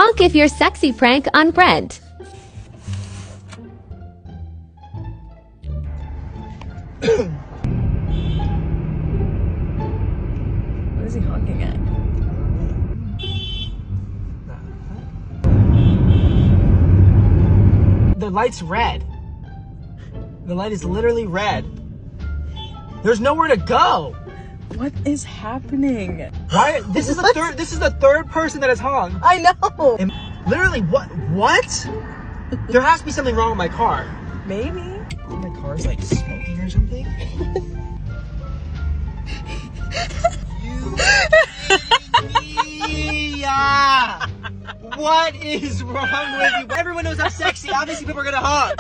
Honk if your sexy prank on Brent. What is he honking at? The light's red. The light is literally red. There's nowhere to go. What is happening? Why? This is the third person that has honked. I know. And literally, what? There has to be something wrong with my car. Maybe. My car's like smoking or something. Yeah. What is wrong with you? Everyone knows I'm sexy. Obviously, people are gonna honk.